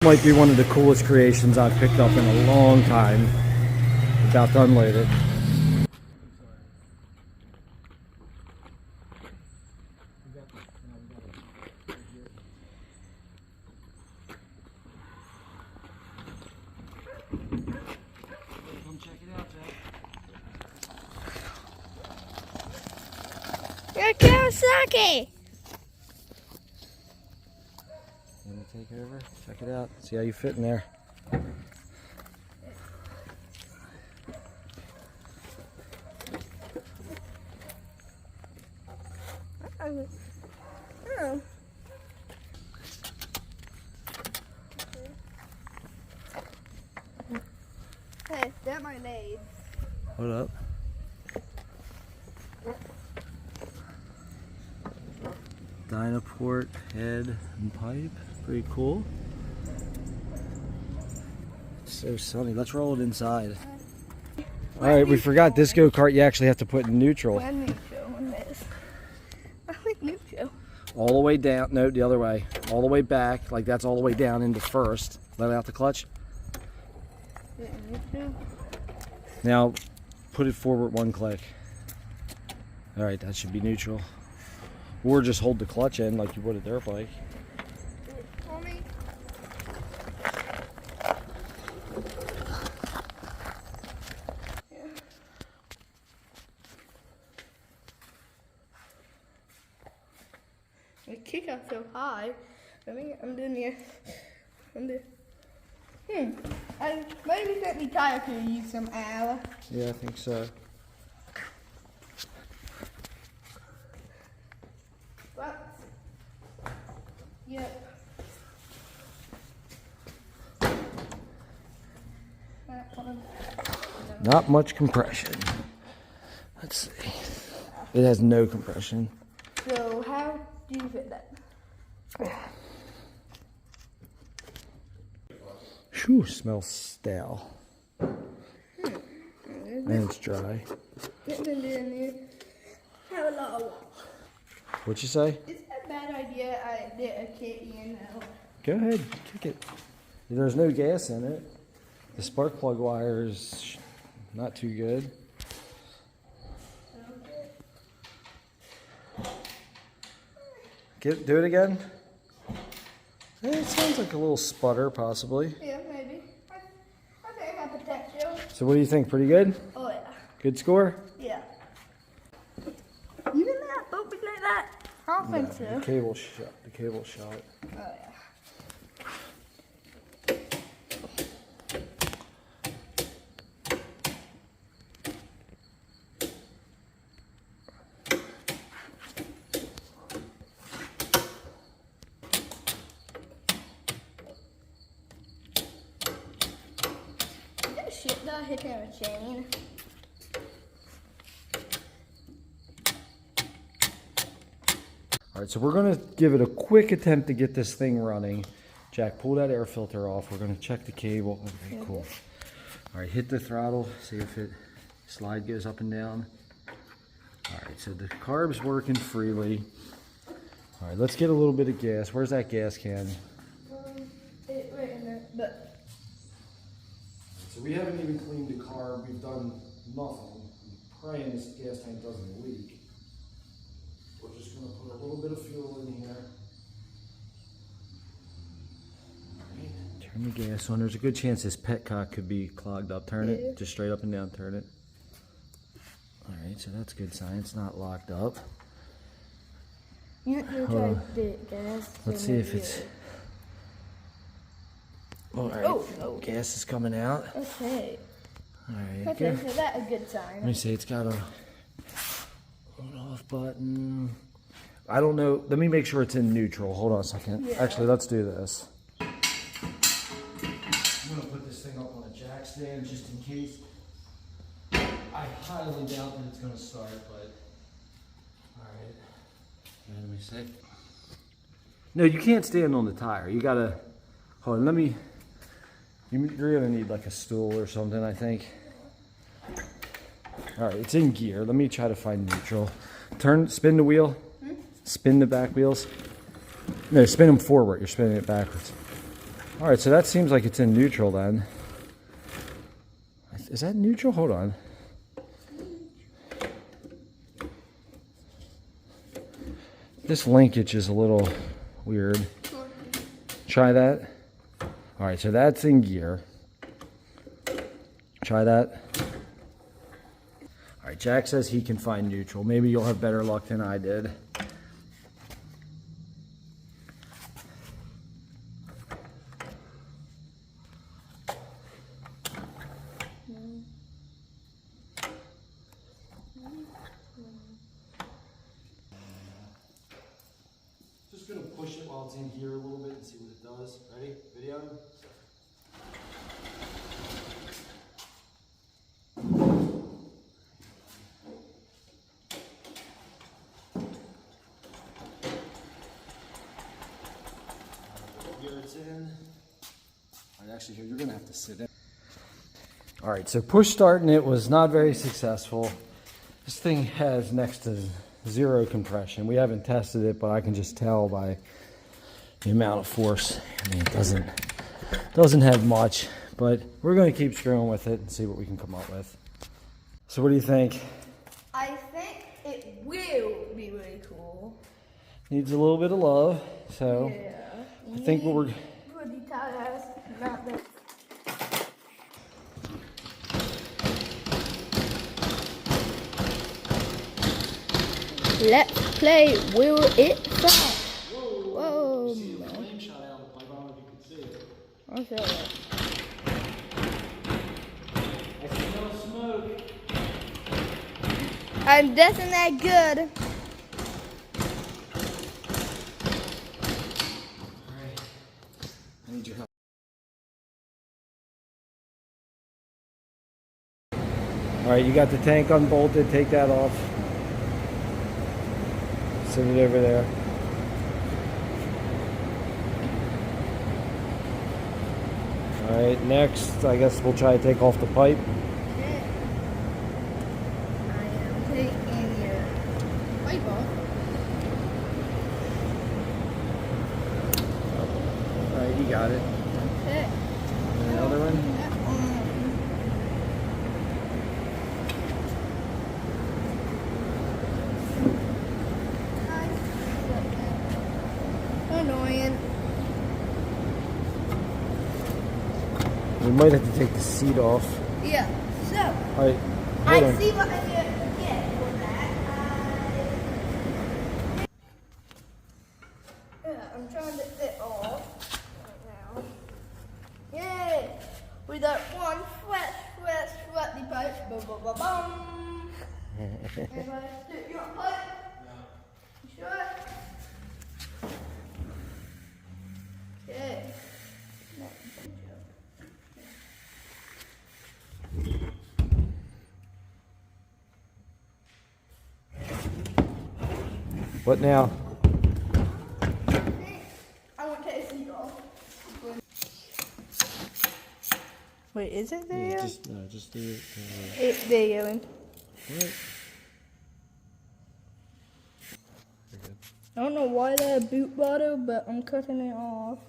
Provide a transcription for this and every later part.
Might be one of the coolest creations I've picked up in a long time. About to unload it. Come check it out, Jack. You're Kawasaki! Let me take it over, check it out, see how you fit in there. Oh. Hey, that my name. Hold up. Dynaport head and pipe. Pretty cool. It's so sunny. Let's roll it inside. Alright, we forgot this go-kart you actually have to put in neutral. When neutral on this. I like neutral. All the way down. No, the other way. All the way back. Like that's all the way down into first. Let out the clutch. Yeah, neutral. Now, put it forward one click. Alright, that should be neutral. Or just hold the clutch in like you would a dirt bike. For me. Yeah. The kick out so high. I think I'm doing here. Maybe let me tire to use some air. Yeah, I think so. But, yep. Not much compression. Let's see. It has no compression. So how do you fit that? Whew, smells stale. And it's dry. Have a lot of water. What'd you say? It's a bad idea I did a kit in. Go ahead, kick it. There's no gas in it. The spark plug wire is not too good. Do it again. It sounds like a little sputter, possibly. Yeah, maybe. I think I have potential. So what do you think? Pretty good? Oh yeah. Good score? Yeah. Even that boat was like that? I don't think so. The cable shot. The cable shot. Oh yeah. Shit, that hit him a chain. Alright, so we're going to give it a quick attempt to get this thing running. Jack, pull that air filter off. We're going to check the cable. Okay, cool. Alright, hit the throttle. See if it slide goes up and down. Alright, so the carb's working freely. Alright, let's get a little bit of gas. Where's that gas can? Right in there, but... So we haven't even cleaned the carb. We've done nothing. I'm praying this gas tank doesn't leak. We're just going to put a little bit of fuel in here. Right. Turn the gas on. There's a good chance this petcock could be clogged up. Turn it. Just straight up and down. Turn it. Alright, so that's a good sign. It's not locked up. You try the gas. Let's see if it's... Alright, oh. Gas is coming out. Okay. Alright, Okay, so that's a good sign. Let me see, it's got a on-off button. I don't know. Let me make sure it's in neutral. Hold on a second. Yeah. Actually, let's do this. I'm going to put this thing up on a jack stand just in case. I highly doubt that it's going to start, but... Alright. Let me see. No, you can't stand on the tire. You got to... Hold on, let me... You're going to need like a stool or something, I think. Alright, it's in gear. Let me try to find neutral. Spin the wheel. Spin the back wheels. No, spin them forward. You're spinning it backwards. All right, so that seems like it's in neutral then. Is that neutral? Hold on. This linkage is a little weird. Try that. All right, so that's in gear. Try that. All right, Jack says he can find neutral. Maybe you'll have better luck than I did. Just gonna push it while it's in here a little bit and see what it does. Ready? Video? Here it's in. All right, actually here, you're gonna have to sit in. All right, so push starting it was not very successful. This thing has next to zero compression. We haven't tested it, but I can just tell by the amount of force. I mean, it doesn't have much, but we're going to keep screwing with it and see what we can come up with. So what do you think? I think it will be really cool. Needs a little bit of love, so Yeah. I think what we're... Good details, not that. Let's play Will It Fly? Whoa. See the flame shot out of the pipe. I don't know if you can see it. I'll show you. I see no smoke. And isn't that good? Alright. I need your help. Alright, you got the tank unbolted. Take that off. Send it over there. Alright, next, I guess we'll try to take off the pipe. Okay. I am taking your pipe off. Alright, you got it. Okay. And the other one? That one. Annoying. We might have to take the seat off. Yeah, so Alright, I hold on. see what I need to get for that. I'm trying to fit off right now. Yay! We got one sweaty pipe. Boom, boom, boom, boom. Everybody, you want pipe? You sure? Okay. What now? I want to take a seat off. Wait, is it there? Just do it. It's there, going. Alright. I don't know why they're a boot bottle, but I'm cutting it off.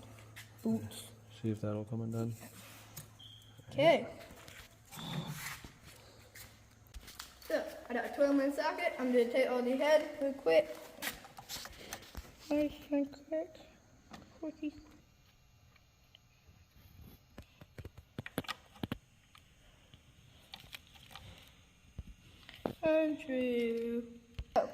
Boots. See if that'll come undone. Okay. So, I got a 12-man socket. I'm going to take all the head real quick. Nice and quick. Quickie. And true. Oh.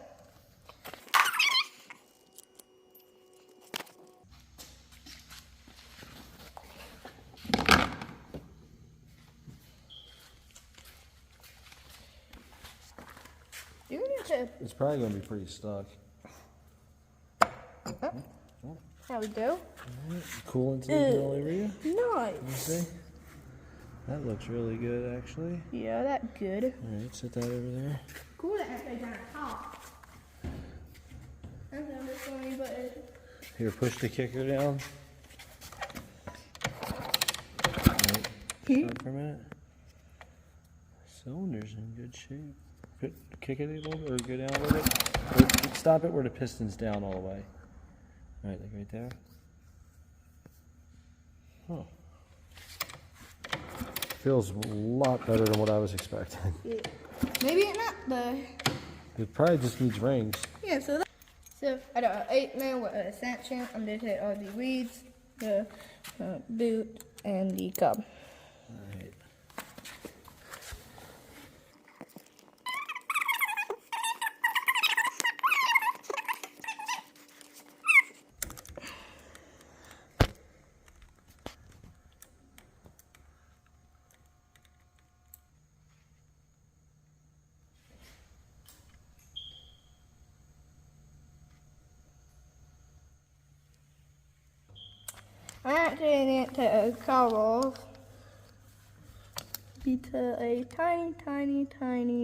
You need to. It's probably going to be pretty stuck. There we go. Coolant's leaking all over you. Nice. You see? That looks really good, actually. Yeah, that's good. Alright, set that over there. Cool that actually down top. And then this one, but Here, push the kicker down. Alright, stop for a minute. Cylinder's in good shape. Kick it a little, or go down a little bit. Or stop it where the piston's down all the way. Alright, like right there. Huh. Feels a lot better than what I was expecting. Yeah. Maybe it's not, but It probably just needs rings. yeah. So I got an 8-man with a sanction under all the weeds, the boot, and the cob. Alright. I actually need to take a cob off. Because a tiny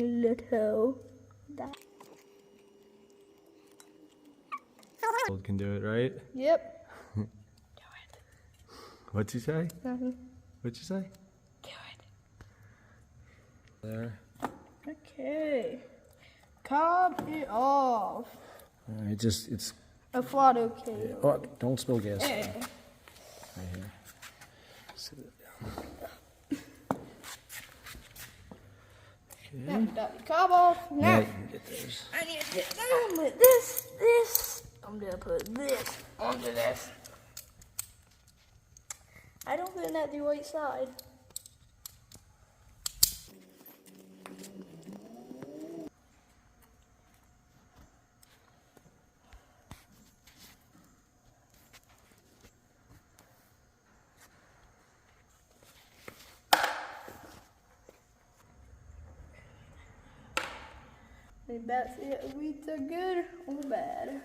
little dot. Can do it, right? Yep. Do it. What'd you say? Nothing. What'd you say? Do it. There. Okay. Cob it off. Alright, it's. A flat okay. Oh, don't spill gas. Yeah. Right here. Sit it down. Now we got the cob off. Now Now you can get those. I need to get down with this. I'm gonna put this onto this. I don't think that's the right side. And that's it. Weeds are good or bad.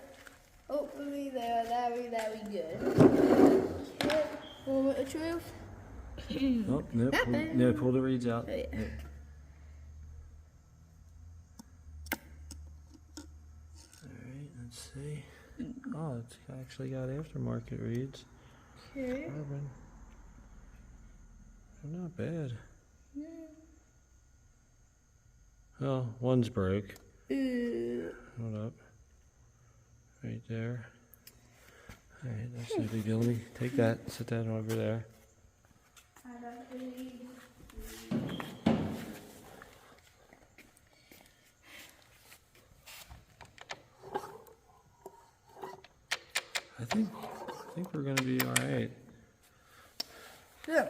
Hopefully they're very good. Okay. Moment of truth. Oh, no, Nothing. no, pull the reeds out. Oh, yeah. Yep. Alright, let's see. Oh, it's actually got aftermarket reeds. Okay. Carbon. They're not bad. Yeah. Oh, one's broke. Uh, Hold up. Right there. Alright, that's no big deal. Let me take that, sit that over there. I think we're gonna be alright. Yeah.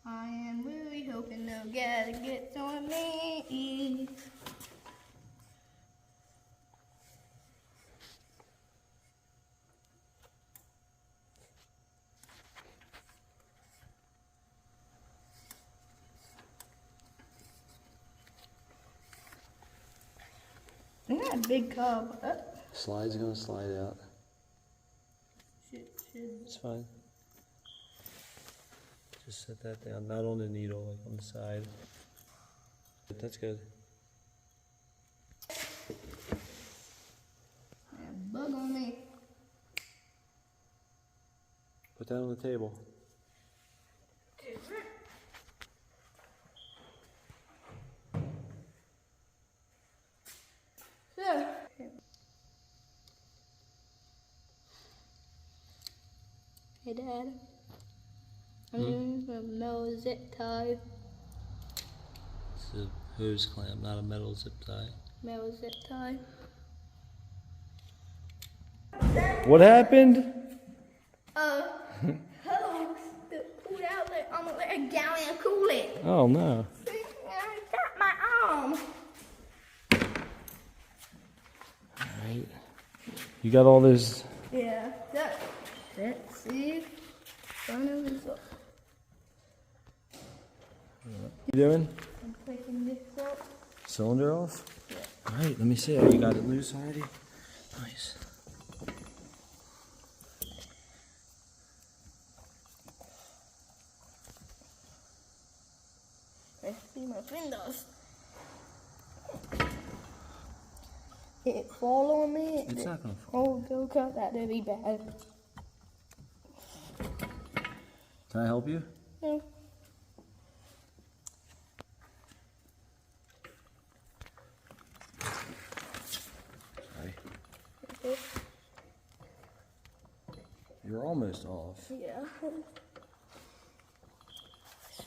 I am really hoping no gas gets on me. I got a big cob. Slide's gonna slide out. Shit. It's fine. Just set that down, not on the needle, like on the side. That's good. Bug on me. Put that on the table. So. Hey Dad. I'm doing a metal zip tie. It's a hose clamp, not a metal zip tie. Metal zip tie. What happened? Hose that pulled out the a gallon of coolant. Oh no. I got my arm. Alright. You got all this. Yeah. Let's see. Front this up. You doing? I'm picking this up. Cylinder off? Yeah. Alright, let me see. Oh, you got it loose already? Nice. Let's see my fingers. It fall on me. It's not gonna fall. Oh, go cut that. That'd be bad. Can I help you? No. Sorry. You're almost off. Yeah.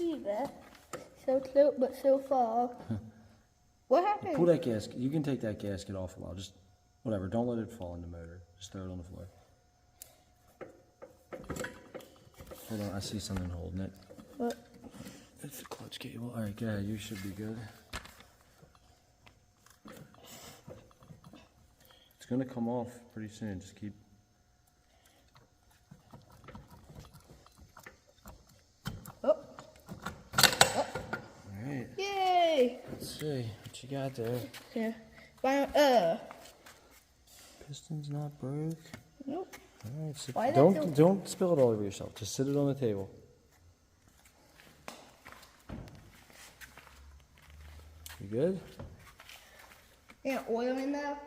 see that. So close, but so far. What happened? Pull that gasket. You can take that gasket off a while. Just whatever. Don't let it fall in the motor. Just throw it on the floor. Hold on. I see something holding it. What? It's the clutch cable. All right, go ahead. You should be good. It's gonna come off pretty soon. Just keep. Oh. All right. Yay! Let's see what you got there. Yeah. Piston's not broke. Nope. All right. So Why that don't spill it all over yourself. Just sit it on the table. You good? Yeah, oil in there.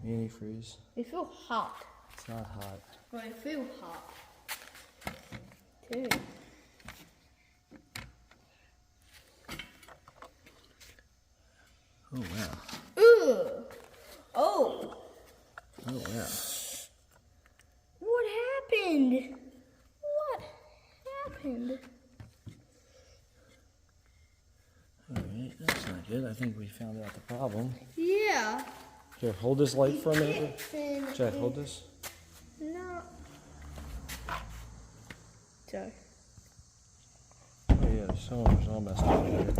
Antifreeze. It feels hot. It's not hot. But it feels hot. Too. Oh wow. Ooh. Oh. Oh wow. What happened? What happened? Alright, that's not good. I think we found out the problem. Yeah. Here, hold this light for a minute. It's Jack, hold this. No. Sorry. Oh yeah, the cylinder's all messed up here.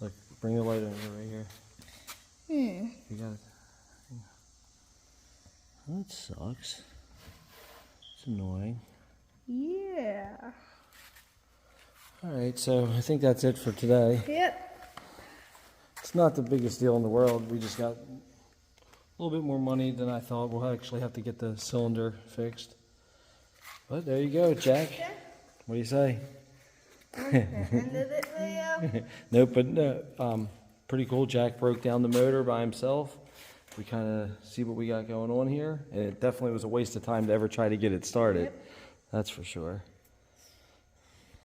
Look, bring the light over right here. You got it. Oh, that sucks. It's annoying. Yeah. Alright, so I think that's it for today. Yep. It's not the biggest deal in the world. We just got a little bit more money than I thought. We'll actually have to get the cylinder fixed. But there you go, Jack. What do you say? End of it video. Nope, but pretty cool. Jack broke down the motor by himself. We kind of see what we got going on here. And it definitely was a waste of time to ever try to get it started. That's for sure.